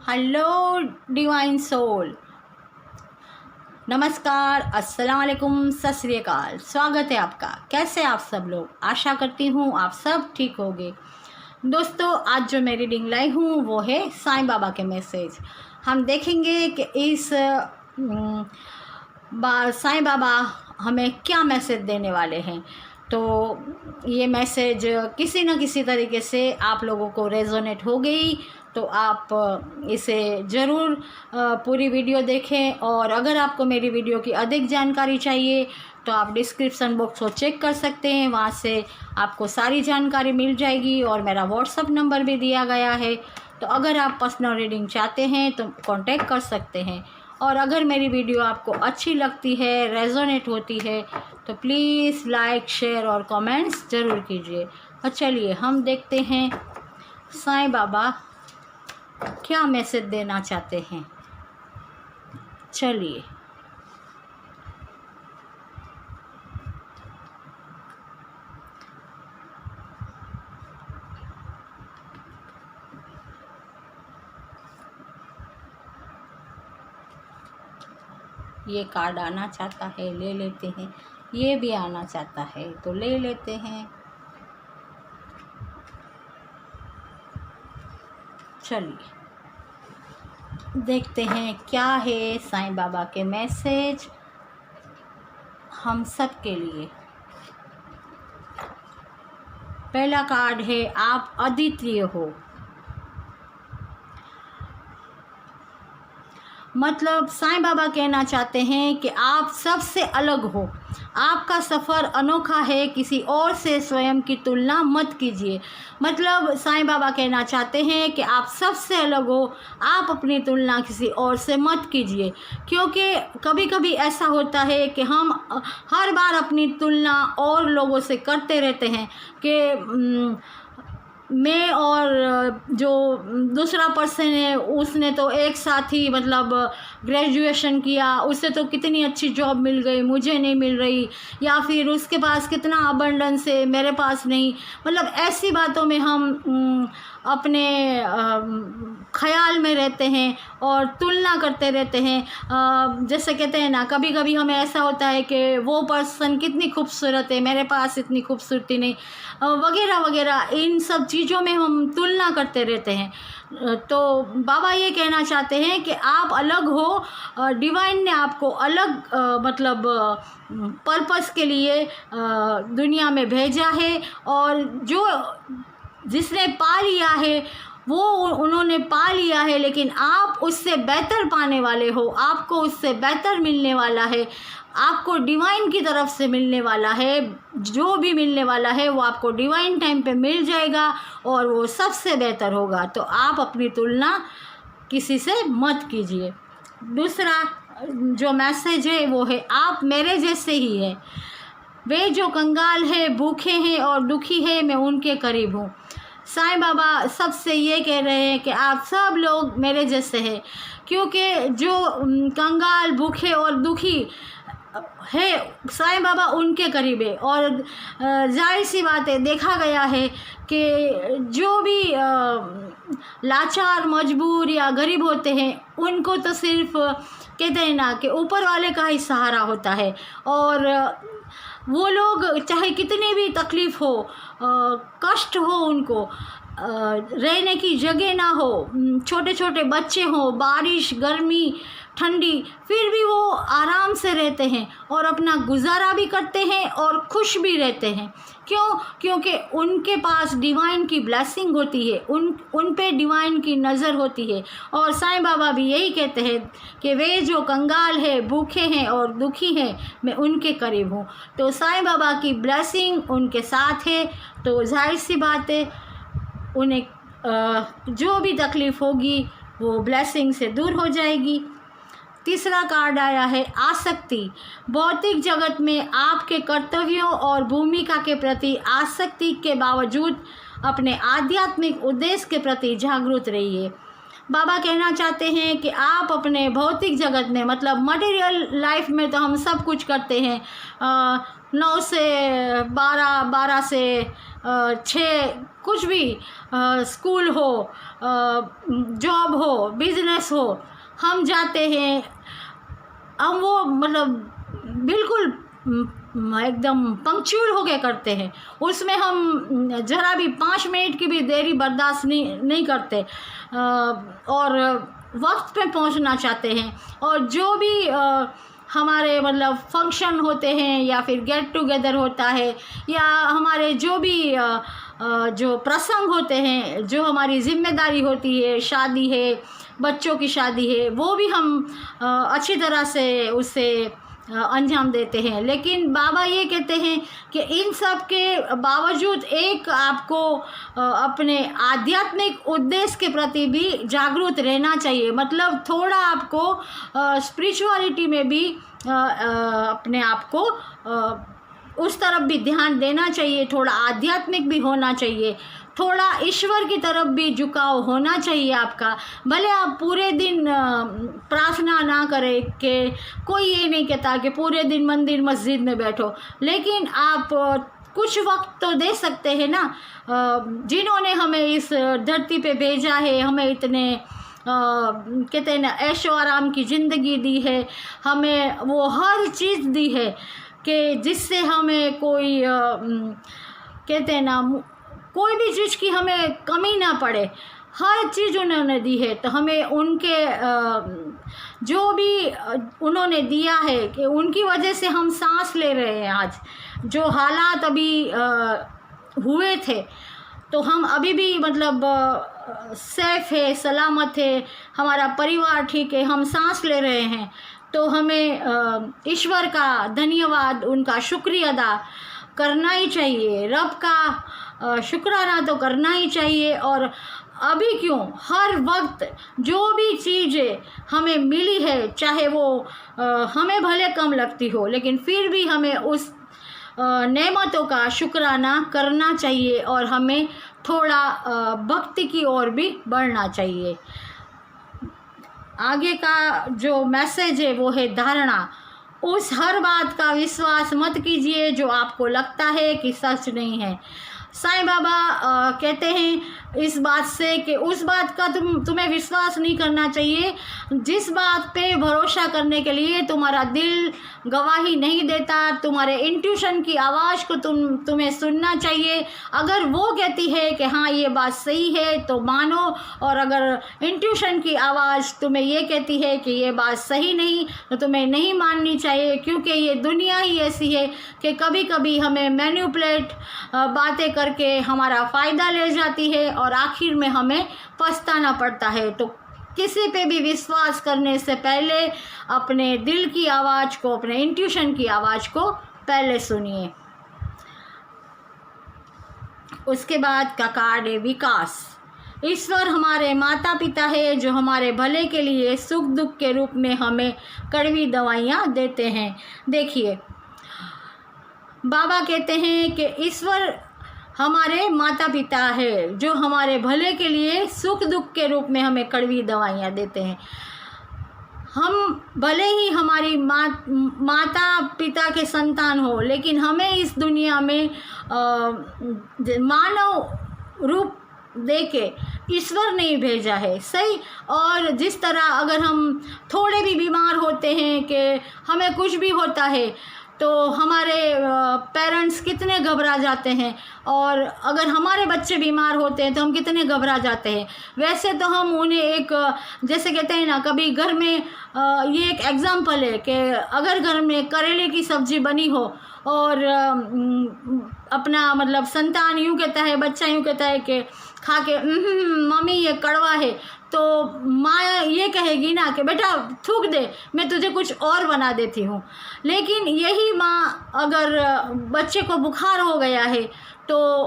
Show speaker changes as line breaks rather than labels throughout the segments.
Hello divine soul, नमस्कार, अस्सलाम वालेकुम, सत श्री अकाल। स्वागत है आपका। कैसे आप सब लोग? आशा करती हूँ आप सब ठीक होंगे। दोस्तों, आज जो मैं रीडिंग लाई हूँ वो है साईं बाबा के मैसेज। हम देखेंगे कि इस बार साईं बाबा हमें क्या मैसेज देने वाले हैं। तो ये मैसेज किसी न किसी तरीके से आप लोगों को रेजोनेट हो गई तो आप इसे ज़रूर पूरी वीडियो देखें। और अगर आपको मेरी वीडियो की अधिक जानकारी चाहिए तो आप डिस्क्रिप्शन बॉक्स को चेक कर सकते हैं, वहाँ से आपको सारी जानकारी मिल जाएगी। और मेरा व्हाट्सअप नंबर भी दिया गया है, तो अगर आप पर्सनल रीडिंग चाहते हैं तो कांटेक्ट कर सकते हैं। और अगर मेरी वीडियो आपको अच्छी लगती है, रेजोनेट होती है, तो प्लीज़ लाइक, शेयर और कमेंट्स ज़रूर कीजिए। और चलिए हम देखते हैं साईं बाबा क्या मैसेज देना चाहते हैं। चलिए, ये कार्ड आना चाहता है, ले लेते हैं। ये भी आना चाहता है तो ले लेते हैं। चलिए देखते हैं क्या है साईं बाबा के मैसेज हम सब के लिए। पहला कार्ड है, आप अद्वितीय हो। मतलब साईं बाबा कहना चाहते हैं कि आप सबसे अलग हो, आपका सफ़र अनोखा है, किसी और से स्वयं की तुलना मत कीजिए। मतलब साईं बाबा कहना चाहते हैं कि आप सबसे अलग हो, आप अपनी तुलना किसी और से मत कीजिए। क्योंकि कभी कभी ऐसा होता है कि हम हर बार अपनी तुलना और लोगों से करते रहते हैं कि मैं और जो दूसरा पर्सन है उसने तो एक साथ ही मतलब ग्रेजुएशन किया, उससे तो कितनी अच्छी जॉब मिल गई, मुझे नहीं मिल रही, या फिर उसके पास कितना अबंडेंस है, मेरे पास नहीं। मतलब ऐसी बातों में हम अपने ख्याल में रहते हैं और तुलना करते रहते हैं। जैसे कहते हैं ना, कभी कभी हमें ऐसा होता है कि वो पर्सन कितनी खूबसूरत है, मेरे पास इतनी खूबसूरती नहीं, वगैरह वगैरह। इन सब चीज़ों में हम तुलना करते रहते हैं। तो बाबा ये कहना चाहते हैं कि आप अलग हो, डिवाइन ने आपको अलग मतलब पर्पस के लिए दुनिया में भेजा है। और जो जिसने पा लिया है वो उन्होंने पा लिया है, लेकिन आप उससे बेहतर पाने वाले हो, आपको उससे बेहतर मिलने वाला है, आपको डिवाइन की तरफ से मिलने वाला है। जो भी मिलने वाला है वो आपको डिवाइन टाइम पे मिल जाएगा और वो सबसे बेहतर होगा। तो आप अपनी तुलना किसी से मत कीजिए। दूसरा जो मैसेज है वो है, आप मेरे जैसे ही है। वे जो कंगाल है, भूखे हैं और दुखी है, मैं उनके करीब हूँ। साईं बाबा सबसे ये कह रहे हैं कि आप सब लोग मेरे जैसे हैं। क्योंकि जो कंगाल, भूखे और दुखी है, साईं बाबा उनके करीब है। और जाहिर सी बात है, देखा गया है कि जो भी लाचार, मजबूर या गरीब होते हैं उनको तो सिर्फ कहते हैं ना कि ऊपर वाले का ही सहारा होता है। और वो लोग चाहे कितनी भी तकलीफ़ हो, कष्ट हो, उनको रहने की जगह ना हो, छोटे छोटे बच्चे हों, बारिश, गर्मी, ठंडी, फिर भी वो आराम से रहते हैं और अपना गुजारा भी करते हैं और खुश भी रहते हैं। क्यों? क्योंकि उनके पास डिवाइन की ब्लेसिंग होती है, उन पे डिवाइन की नज़र होती है। और साईं बाबा भी यही कहते हैं कि वे जो कंगाल है, भूखे हैं और दुखी हैं, मैं उनके करीब हूँ। तो साईं बाबा की ब्लेसिंग उनके साथ है, तो जाहिर सी बात है उन्हें जो भी तकलीफ़ होगी वो ब्लेसिंग से दूर हो जाएगी। तीसरा कार्ड आया है, आसक्ति। भौतिक जगत में आपके कर्तव्यों और भूमिका के प्रति आसक्ति के बावजूद अपने आध्यात्मिक उद्देश्य के प्रति जागरूक रहिए। बाबा कहना चाहते हैं कि आप अपने भौतिक जगत में, मतलब मटेरियल लाइफ में तो हम सब कुछ करते हैं, 9 से 12, 12 से छः कुछ भी स्कूल हो, जॉब हो, बिजनेस हो, हम जाते हैं, हम वो मतलब बिल्कुल एकदम पंक्चुअल हो के करते हैं। उसमें हम ज़रा भी 5 मिनट की भी देरी बर्दाश्त नहीं करते और वक्त पे पहुंचना चाहते हैं। और जो भी हमारे मतलब फंक्शन होते हैं या फिर गेट टुगेदर होता है या हमारे जो भी जो प्रसंग होते हैं, जो हमारी जिम्मेदारी होती है, शादी है, बच्चों की शादी है, वो भी हम अच्छी तरह से उसे अंजाम देते हैं। लेकिन बाबा ये कहते हैं कि इन सब के बावजूद एक आपको अपने आध्यात्मिक उद्देश्य के प्रति भी जागरूक रहना चाहिए। मतलब थोड़ा आपको स्पिरिचुअलिटी में भी अपने आप को उस तरफ भी ध्यान देना चाहिए, थोड़ा आध्यात्मिक भी होना चाहिए, थोड़ा ईश्वर की तरफ भी झुकाव होना चाहिए आपका। भले आप पूरे दिन प्रार्थना ना करें, कि कोई ये नहीं कहता कि पूरे दिन मंदिर मस्जिद में बैठो, लेकिन आप कुछ वक्त तो दे सकते हैं ना। जिन्होंने हमें इस धरती पे भेजा है, हमें इतने कहते हैं ना ऐशो आराम की ज़िंदगी दी है, हमें वो हर चीज़ दी है कि जिससे हमें कोई कहते हैं ना कोई भी चीज़ की हमें कमी ना पड़े, हर चीज़ उन्होंने दी है। तो हमें उनके जो भी उन्होंने दिया है कि उनकी वजह से हम सांस ले रहे हैं। आज जो हालात अभी हुए थे तो हम अभी भी मतलब सेफ है, सलामत है, हमारा परिवार ठीक है, हम सांस ले रहे हैं। तो हमें ईश्वर का धन्यवाद, उनका शुक्रिया अदा करना ही चाहिए, रब का शुक्राना तो करना ही चाहिए। और अभी क्यों, हर वक्त जो भी चीज़ें हमें मिली है, चाहे वो हमें भले कम लगती हो, लेकिन फिर भी हमें उस नेमतों का शुक्राना करना चाहिए और हमें थोड़ा भक्ति की ओर भी बढ़ना चाहिए। आगे का जो मैसेज है वो है धारणा। उस हर बात का विश्वास मत कीजिए जो आपको लगता है कि सच नहीं है। साईं बाबा कहते हैं इस बात से कि उस बात का तुम्हें विश्वास नहीं करना चाहिए जिस बात पे भरोसा करने के लिए तुम्हारा दिल गवाही नहीं देता। तुम्हारे इंट्यूशन की आवाज़ को तुम्हें सुनना चाहिए। अगर वो कहती है कि हाँ ये बात सही है तो मानो, और अगर इंट्यूशन की आवाज़ तुम्हें ये कहती है कि ये बात सही नहीं तो तुम्हें नहीं माननी चाहिए। क्योंकि ये दुनिया ही ऐसी है कि कभी कभी हमें मैनिपुलेट बातें करके हमारा फ़ायदा ले जाती है और आखिर में हमें पछताना पड़ता है। तो किसी पे भी विश्वास करने से पहले अपने दिल की आवाज़ को, अपने इंट्यूशन की आवाज़ को पहले सुनिए। उसके बाद का कार्ड है विकास। ईश्वर हमारे माता पिता है जो हमारे भले के लिए सुख दुख के रूप में हमें कड़वी दवाइयाँ देते हैं। देखिए बाबा कहते हैं कि ईश्वर हमारे माता पिता है जो हमारे भले के लिए सुख दुख के रूप में हमें कड़वी दवाइयाँ देते हैं। हम भले ही हमारी माता पिता के संतान हो, लेकिन हमें इस दुनिया में मानव रूप देके ईश्वर नहीं भेजा है, सही। और जिस तरह अगर हम थोड़े भी बीमार होते हैं कि हमें कुछ भी होता है तो हमारे पेरेंट्स कितने घबरा जाते हैं, और अगर हमारे बच्चे बीमार होते हैं तो हम कितने घबरा जाते हैं। वैसे तो हम उन्हें एक जैसे कहते हैं ना, कभी घर में ये एक एग्ज़ाम्पल है कि अगर घर में करेले की सब्ज़ी बनी हो और अपना मतलब संतान यूँ कहता है, बच्चा यूँ कहता है कि खा के मम्मी ये कड़वा है, तो माँ ये कहेगी ना कि बेटा थूक दे, मैं तुझे कुछ और बना देती हूँ। लेकिन यही माँ अगर बच्चे को बुखार हो गया है तो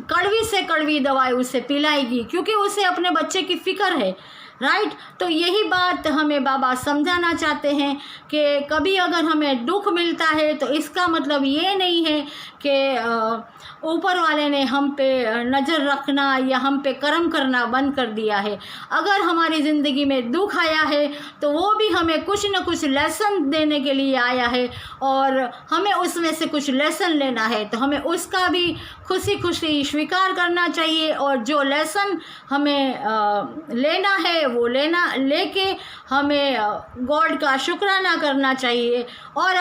कड़वी से कड़वी दवाई उसे पिलाएगी, क्योंकि उसे अपने बच्चे की फ़िक्र है, राइट। तो यही बात हमें बाबा समझाना चाहते हैं कि कभी अगर हमें दुख मिलता है तो इसका मतलब ये नहीं है कि ऊपर वाले ने हम पे नज़र रखना या हम पे कर्म करना बंद कर दिया है। अगर हमारी ज़िंदगी में दुख आया है तो वो भी हमें कुछ न कुछ लेसन देने के लिए आया है और हमें उसमें से कुछ लेसन लेना है। तो हमें उसका भी खुशी खुशी स्वीकार करना चाहिए और जो लेसन हमें लेना है वो लेके हमें गॉड का शुक्राना करना चाहिए। और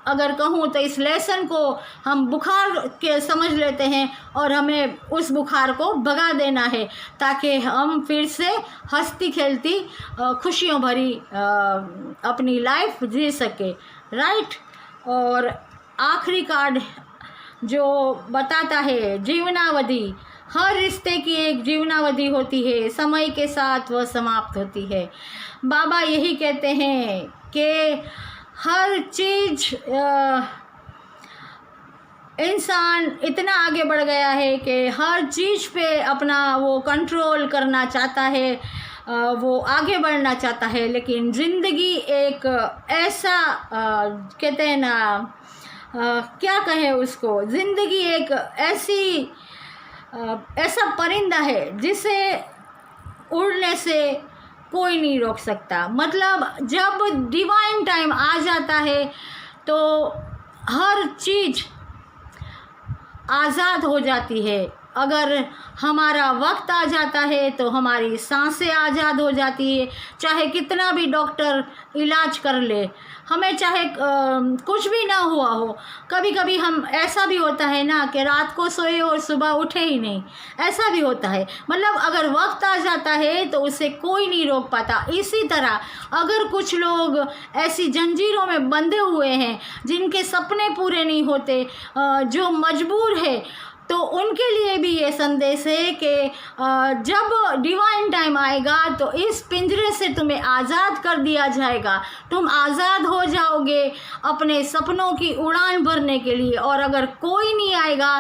अगर कहूँ तो इस लेसन को हम बुखार के समझ लेते हैं और हमें उस बुखार को भगा देना है ताकि हम फिर से हंसती खेलती खुशियों भरी अपनी लाइफ जी सके, राइट। और आखिरी कार्ड जो बताता है जीवनावधि, हर रिश्ते की एक जीवनावधि होती है, समय के साथ वह समाप्त होती है। बाबा यही कहते हैं कि हर चीज़ इंसान इतना आगे बढ़ गया है कि हर चीज़ पे अपना वो कंट्रोल करना चाहता है, वो आगे बढ़ना चाहता है। लेकिन ज़िंदगी एक ऐसा कहते हैं ना, क्या कहें उसको, ज़िंदगी एक ऐसा परिंदा है जिसे उड़ने से कोई नहीं रोक सकता। मतलब जब डिवाइन टाइम आ जाता है तो हर चीज़ आज़ाद हो जाती है। अगर हमारा वक्त आ जाता है तो हमारी सांसें आज़ाद हो जाती है। चाहे कितना भी डॉक्टर इलाज कर ले, हमें चाहे कुछ भी ना हुआ हो, कभी कभी हम ऐसा भी होता है ना कि रात को सोए और सुबह उठे ही नहीं, ऐसा भी होता है। मतलब अगर वक्त आ जाता है तो उसे कोई नहीं रोक पाता। इसी तरह अगर कुछ लोग ऐसी जंजीरों में बंधे हुए हैं जिनके सपने पूरे नहीं होते, जो मजबूर है, तो उनके लिए भी ये संदेश है कि जब डिवाइन टाइम आएगा तो इस पिंजरे से तुम्हें आज़ाद कर दिया जाएगा। तुम आज़ाद हो जाओगे अपने सपनों की उड़ान भरने के लिए। और अगर कोई नहीं आएगा,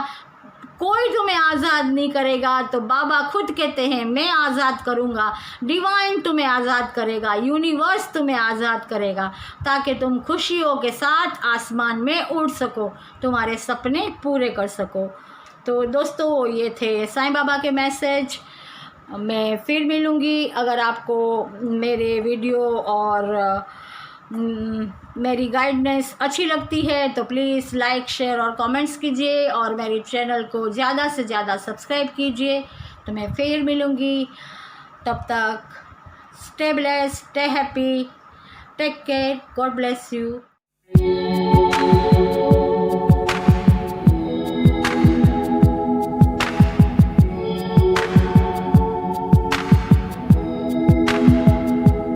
कोई तुम्हें आज़ाद नहीं करेगा, तो बाबा खुद कहते हैं मैं आज़ाद करूँगा। डिवाइन तुम्हें आज़ाद करेगा, यूनिवर्स तुम्हें आज़ाद करेगा, ताकि तुम खुशियों के साथ आसमान में उड़ सको, तुम्हारे सपने पूरे कर सको। तो दोस्तों ये थे साईं बाबा के मैसेज। मैं फिर मिलूँगी। अगर आपको मेरे वीडियो और मेरी गाइडेंस अच्छी लगती है तो प्लीज़ लाइक, शेयर और कमेंट्स कीजिए और मेरे चैनल को ज़्यादा से ज़्यादा सब्सक्राइब कीजिए। तो मैं फिर मिलूँगी, तब तक stay blessed, stay happy, take care, God bless you.